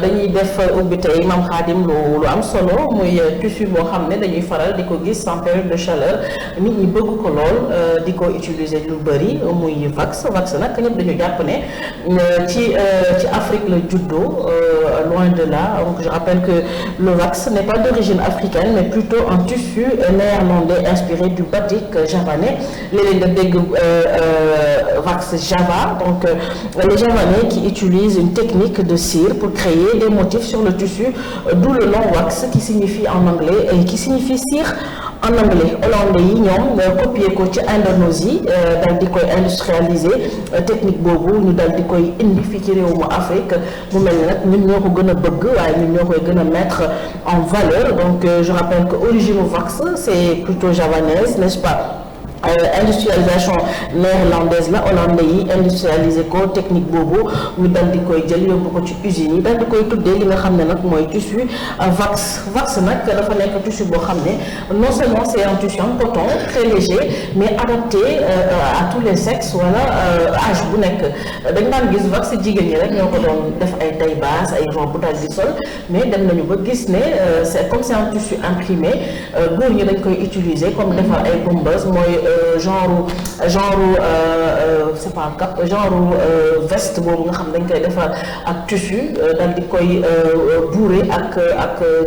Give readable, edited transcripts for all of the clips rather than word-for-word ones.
dañuy def ubbi tey Mame Khadim lu am solo muy tissu boo xam ne dañuy faral di ko gis en période de chaleur nit ñi bëgg ko lool di ko utiliser lu bëri muy wax nag ñëpp dañu jàpp ne ci Afrique la juddoo loin de là. Donc je rappelle que le wax n'est pas d'origine africaine mais plutôt un tissu néerlandais inspiré du batik javanais. Léeg-léeg nga dégg wax Java, donc les Javanais qui utilisent une technique de cire pour créer des motifs sur le tissu, d'où le nom wax qui signifie en anglais et qui signifie cire en anglais. Hollandais yi ñoom copier ko ci Indonésie daal di koy industrialiser technique boobu ñu daal di koy indi fii ci réew mu Afrique mu mel ni nag ñun ñoo ko gën a bëgg waaye ñun ñoo koy gën a mettre en valeur. Donc je rappelle que origine wax c'est plutôt javanaise, n'est-ce pas? Industrialisation néerlandaise la hollandais yi industrialisé ko technique boobu ñu dal di koy jël yóbbu ko ci usines yi dal di koy tuddee li nga xam ne nag mooy tissu wax nag dafa nekk tissu boo xam ne non seulement c'est un tissu en coton très léger mais adapté à tous les sexes wala âge bu nekk dañ daan gis wax jigéen ñi rek ñoo ko doon def ay taille basse ay robe dal di sol mais dem nañu ba gis ne c'est comme c'est un tissu imprimé góor ñi dañ koy utiliser comme defar ay bombeuses mooy genre c'est pas un cap genre veste boobu nga xam dañ koy defar ak tissu dal di koy bourré ak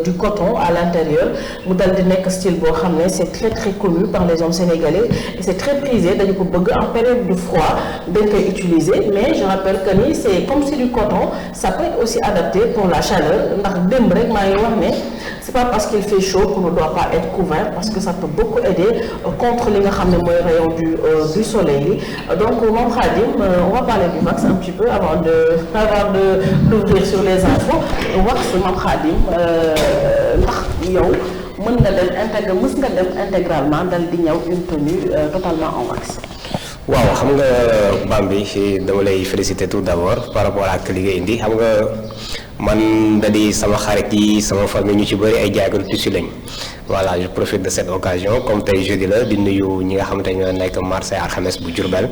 du coton à l'intérieur mu dal di nekk style boo xam ne c'est très très connu par les hommes sénégalais et c'est très prisé dañu ko bëgg en période de froid dañ koy utiliser mais je rappelle que ni c'est comme c'est du coton ça peut être aussi adapté pour la chaleur ndax démb rek maa ngi wax ne c'est pas parce qu'il fait chaud qu'on ne doit pas être couvert parce que ça peut beaucoup aider contre li nga xam ne mooy rayon du soleil. Donc Mame Khadim, on va parler du wax un petit peu avant d'ouvrir sur les infos. Wax Mame Khadim ndax yow mën nga dem intégralement dal di ñëw une tenue totalement en wax. waaw xam nga Bambi dama lay féliciter tout d'abord par rapport ak li nga indi xam nga man da di sama xarit yi sama famille ñu ci bëri ay jaaykatu tissu lañ voilà je profite de cette occasion comme tey jeudi la di nuyu ñi nga xamante ne ñooy nekk marché alxames bu Diourbel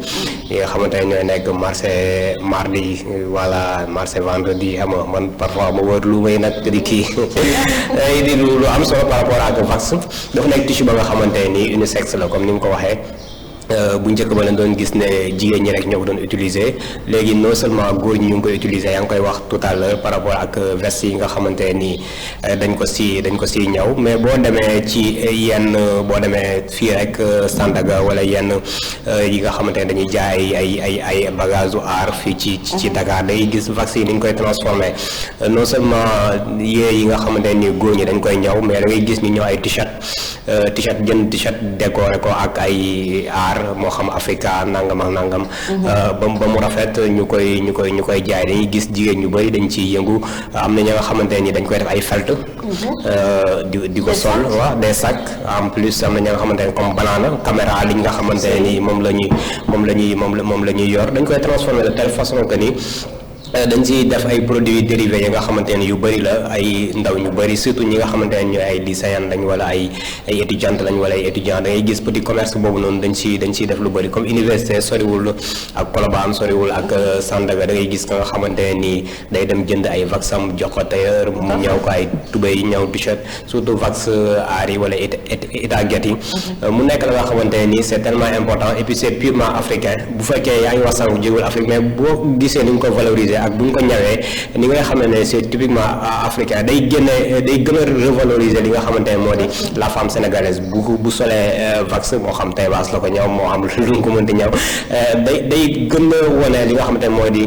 ñi nga xamante ne ñooy nekk marché mardi voilà marché vendredi xam nga man parfois ma wër lu may nag di kii di lu am solo par rapport ak wax dafa nekk tissu ba nga xamante ni unisexe la comme ni mu ko waxee. bu njëkk ba leen doon gis ne jigéen ñi rek ñoo ko doon utiliser léegi non seulement góor ñi ñu ngi koy utiliser yaa ngi koy wax tout à l'heure par rapport ak veste yi nga xamante ni dañ ko si ñaw mais boo demee ci yenn boo demee fii rek Sandaga wala yenn yi nga xamante ne dañuy jaay ay bagage u art fii ci Dakar day gis vaccin yi ni ñu koy transformer non seulement yi nga xamante ni góor ñi dañ koy ñaw mais da ngay gis ñu ñëw ay t-shirt jënd t-shirt décoré ko ak ay art moo xam Africa nangam ak nangam. ba mu rafet ñu koy jaay dañuy gis jigéen ñu bëri dañ ciy yëngu am na ña nga xamante ni dañ koy def ay felt. di ko sol waaw des sacs en plus am na ña nga xamante ne comme banana caméra li nga xamante ni moom la ñuy yor dañ koy transformer de telle façon que ni. dañ ci def ay produits dérivés yi nga xamante ne yu bëri la ay ndaw ñu bëri surtout ñi nga xamante ne ñooy ay lycéens lañ wala ay étudiantes lañ wala ay étudiants da ngay gis petit commerce boobu noonu dañ ciy def lu bëri comme université soriwul ak Colobane soriwul ak Sandaga da ngay gis nga xamante ne nii day dem jënd ay vaxam jox ko tailleur mu ñëw ko ay tubéy ñëw t-shirt surtout vax aar yi wala itaget yi mu nekk la nga xamante ne nii c'est tellement important et puis c'est purement africain bu fekkee yaa ngi wax sànq jégul Afrique mais boo gisee ni ñu ko valoriser ak bu ñu ko ñawee ni nga xam ne c'est typiquement africain day gën a revaloriser li nga xamante ne moo di la femme sénégalaise bu solee vax moo xam tay baas la ko ñaw moo xam lu ko mënti ñaw day gën a wone li nga xamante ne moo di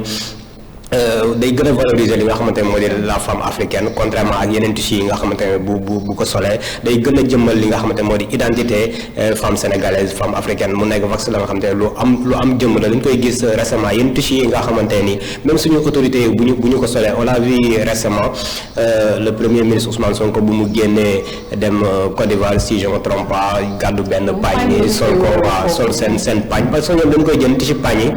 day gën a valoriser li nga xamante ne moo di la femme africaine contrairement ak yeneen tissus yi nga xamante ne bu ko solee day gën a jëmmal li nga xamante ne moo di identité femme sénégalaise femme africaine mu nekk vax la nga xamante ne lu am jëmm la dañ koy gis récemment yenn tissus yi nga xamante ni même suñu autorités yi bu ñu ko solee on l'a vu récemment le premier ministre Ousmane Sonko bu mu génnee dem Côte d'Ivoire si je me trompe pas gàddu benn pagne sol ko waaw sol seen pagne parce que ñoom dañ koy jënd tissu pagne yi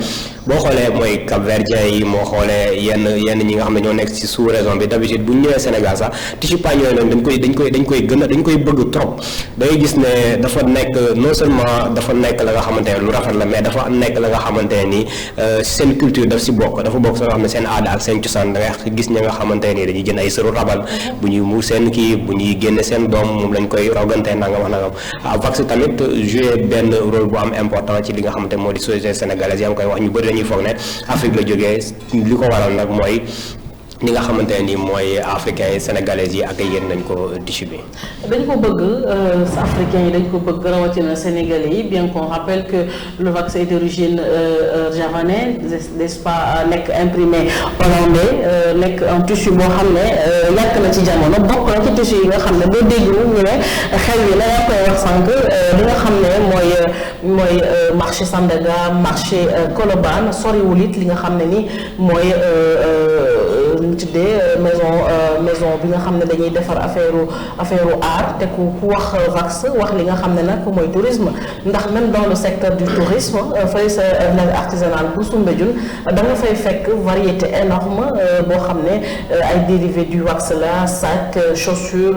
boo xoolee mooy Cap-Verdien yi moo xoolee yenn ñi nga xam ne ñoo nekk ci sous-région bi d'habitude bu ñu ñëwee Sénégal sax tissu pagne yooyu noonu dañ koy bëgg trop da ngay gis ne dafa nekk non seulement dafa nekk la nga xamante ne lu rafet la mais dafa nekk la nga xamante ne ni seen culture daf ci bokk dafa bokk sa nga xam ne seen aada ak seen cosaan da ngay gis ñi nga xamante ne dañuy jënd ay sëru rabal bu ñuy muur seen kii bu ñuy génne seen doom moom lañ koy rogante nangam wax nangam Vax tamit joué benn rôle bu am important ci li nga xamante moo di société sénégalaise yaa ngi koy wax ñu bëri dañuy foog ne Afrique la jógee li ko waral nag mooy li nga xamante ne nii mooy africains yi sénégalais yi ak yéen nañ ko tissu bi. dañ ko bëgg africains yi dañ ko bëgg rawatina sénégalais yi bien qu'on rappelle que le Vax est d'origine javanaise n'est-ce pas nekk imprimé hollandais nekk un tissu boo xam ne yàgg na ci jamono bokk na ci tissu yi nga xam ne boo dégg ñu ne xew yi la yaa koy wax sànq li nga xam ne mooy marché Sandaga marché Colobane soriwul it li nga xam ne ni mooy. ñu tuddee maison bi nga xam ne dañuy defar affaire art te ku wax Vax wax li nga xam ne nag mooy tourisme ndax même dans le secteur du tourisme fay sa village artisanal bu Soumbédioune da nga fay fekk variété énorme boo xam ne ay dérivés du wax la sac chaussures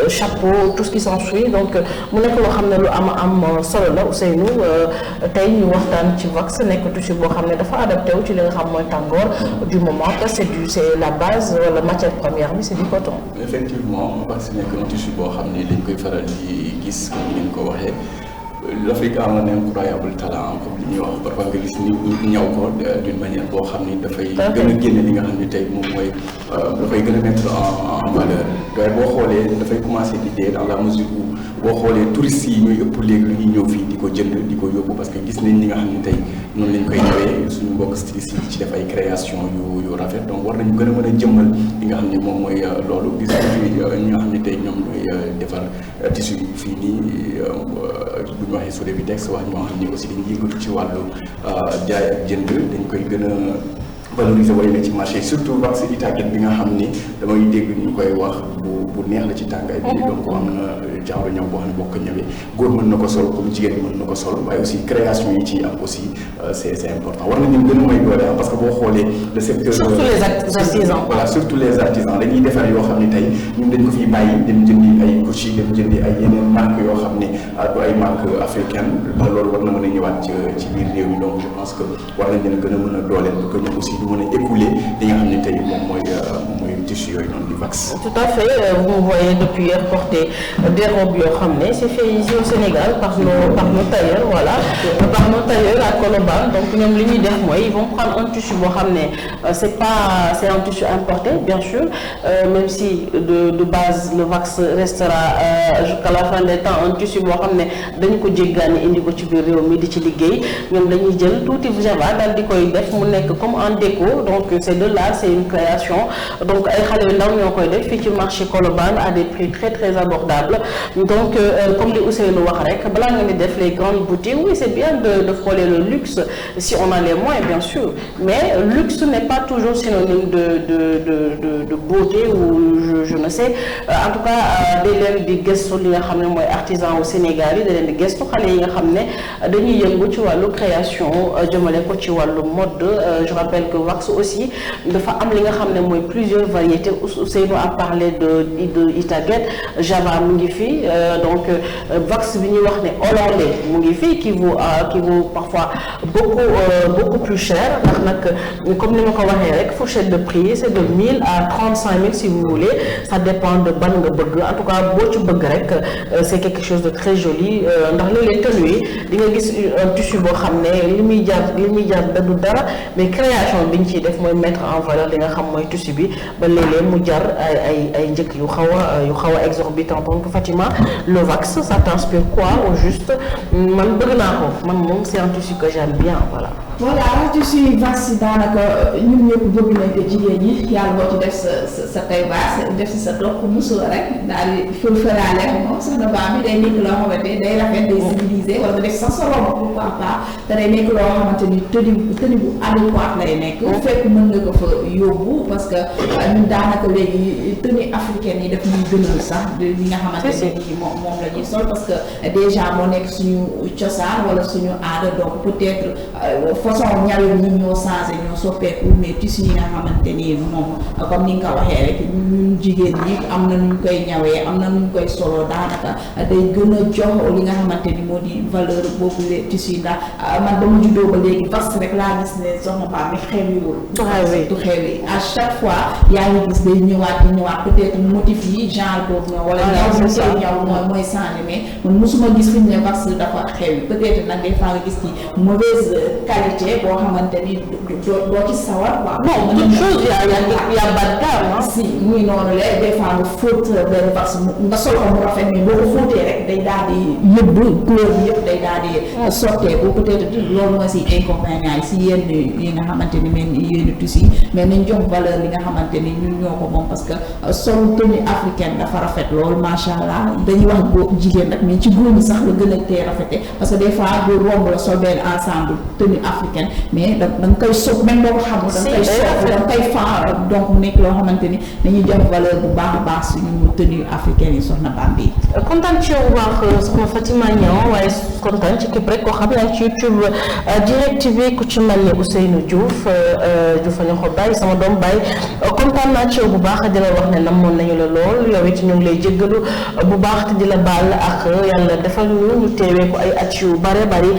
chapeau tout ce qui s'ensuit donc mu nekk loo xam ne lu am solo la Ousseynou tey ñu waxtaan ci Vax nekk tissu boo xam ne dafa adapté wu ci li nga xam mooy tàngoor du moment que c'est la base wala matière première bi c'est du coton. Effectivement Vax nekk un tissu boo xam ne dañ koy faral di gis comme ngeen ko waxee l'Afrique a un incroyable talent comme li ñuy wax parfois nga gis ni ñaw ko d'une manière boo xam ni dafay gën a génne li nga xam ne tey moom mooy dafay gën a mettre en valeur waaye boo xoolee dafay commencer di dee dans la mesure où boo xoolee touristes yi ñooy ëpp léegi lu ñuy ñëw fii di ko jënd di ko yóbbu parce que gis nañ li nga xam ne tey noonu lañ koy ñëwee suñu mbokk stylistes yi ci def ay création yu rafet donc war nañu gën a mën a jëmmal li nga xam ne moom mooy loolu gis nañ fi ñi nga xam ne tey ñoom ñooy defar tissu fii nii bu ñu waxee Sodefitex wax ñoo xam ne aussi dañuy yëngatu ci wàllu jaay ak jënd dañ koy gën a valoriser wala na ci marché surtout Vax Itaguet bi nga xam ni damay dégg ñu koy wax bu neex la ci tàngaay bi donc am na genre ñaw boo xam ne boo ko ñëwee góor mën na ko sol comme jigéen mën na ko sol waaye aussi création yi ci am aussi c'est important war nañu gën a may doole parce que boo xoolee le secteur surtout les artisans voilà surtout les artisans dañuy defar yoo xam ne tey ñun dañ ko fiy bàyyi dem jëndi ay Gucci dem jëndi ay yeneen marque yoo xam ne du ay marque africaine loolu war na mën a ñëwaat ci biir réew mi donc je pense que war nañ leen gën a mën a dooleel pour que ñoom aussi ñu mën a écouler li nga xam ne tey moom mooy tissu yooyu noonu di Vax. Tout à fait vous voyez depuis hier porter des robes yoo xam ne c'est fait ici au Sénégal par nos tailleurs voilà par nos tailleurs à Colobane donc ñoom li ñuy def mooy ils vont prendre un tissu boo xam ne c'est un tissu importé bien sûr même si de base le Vax restera jusqu'à la fin des temps un tissu boo xam ne dañu ko jéggaani indi ko ci biir réew mi di ci liggéey ñoom dañuy jël tuuti java daal di koy def mu nekk comme en déco donc c'est de l'art c'est une création donc ay xale yu ndaw ñoo koy def fii ci marché Colobane à des prix très très abordables donc comme li Ousseynou wax rek balaa nga ni def les grandes boutiques oui c'est bien de frôler le luxe si on a les moyens bien sûr mais luxe n'est pas toujours synonyme de beauté ou je ne sais en tout cas day leen di gëstu li nga xam ne mooy artisan au Sénégal yi da leen di gëstu xale yi nga xam ne dañuy yëngu ci wàllu création jëmale ko ci wàllu mode je rappelle que Vax aussi dafa am li nga xam ne mooy plusieurs variétés Ousseynou a parlé de Itaguet Java mu ngi fi donc Vax bi ñuy wax ne hollandais mu ngi fi qui vaut parfois beaucoup plus cher ndax nag comme ni ma ko waxee rek fourchette de prix c'est de 1000 à 35 000 si vous voulez ça dépend de ban nga bëgg en tout cas boo ci bëgg rek c'est quelque chose de très joli ndax léeg-léeg tenue yi di nga gis un tissu boo xam ne li muy jar da du dara mais création bi ñu ciy def mooy mettre en valeur li nga xam mooy tissu bi ba léeg-léeg mu jar ay njëkk yu xaw a exorbitant donc Fatima le Vax ça t'inspire quoi au juste man bëgg naa ko man moom c'est un tissu que j'aime bien voilà. voilà tissu Vax daanaka ñun ñëpp bëgg nañ ko jigéen ñi yàlla boo ci def sa taille basse def si sa topp musul rek daal di fël-fëlaale moom sax na baa mi day nekk loo xamante ni day rafet day civilisé wala nga def sax sa robe pourquoi pas te day nekk loo xamante ni tenue bu adéquate lay nekk fekk mën nga ko fa yóbbu parce que ñun daanaka léegi tenue africaine yi daf ñuy gënal sax li nga xamante ni moom la ñuy sol parce que déjà moo nekk suñu cosaan wala suñu aada donc peut-être façon ñaw yi ñoo changé ñoo soppeeku mais tissu yi nga xamante ni moom comme ni nga ko waxee rek ñun jigéen ñi am na nuñ koy ñawee am na nuñ koy solo daanaka day gën a jox li nga xamante ni moo di valeur boobu les tissus ndax man ba mu juddoo ba léegi vaste rek laa gis ne soxna Ba mi xewiwul du xewi à chaque fois yaa ngi gis day ñëwaat peut-être motif yi genre boobu noonu wala ñaw ñu koy ñaw mooy changé mais man mosuma gis fi ñu ne vaste dafa xewi peut-être nag des fois nga gis ci mauvaise qualité boo xamante ni doo ci sawar quoi. bon toute chose y a bas de gamme si muy noonu la des fois nga fóot benn vaste nga sol ko mu rafet mais boo ko fóotee rek day daal di yëbb couleur bi yëpp day daal di sotteeku peut-être loolu mooy si inconvénient yi si yenn yi nga xamante ni mel ni yenn tissus mais nañ jox valeur li nga xamante ni ñun ñoo ko moom parce que sol tenue africaine dafa rafet loolu macha allah dañuy wax góor jigéen rek mais ci góor ñi sax la gën a tee rafete parce que des fois góor romb la sol benn ensemble tenue africaine mais da nga koy sopp même boo ko xamul da nga koy sopp da nga koy fan donc mu nekk loo xamante ni dañuy jox valeur bu baax a baax suñu tenue africaine yi soxna Bambi. kontaan ci yow wax soxna Fatima Niang waaye kontaan ci képp rek koo xam ne ci YouTube Direct TV ku ci mel ni Ousseynou Diouf Diouf a ñu ko bàyyi sama doom bàyyi kontaan naa ci yow bu baax di la wax ne namoon nañu la lool yow it ñu ngi lay jéggalu bu baax te di la baal ak yàlla defal ñu teewee ko ay at yu bare bari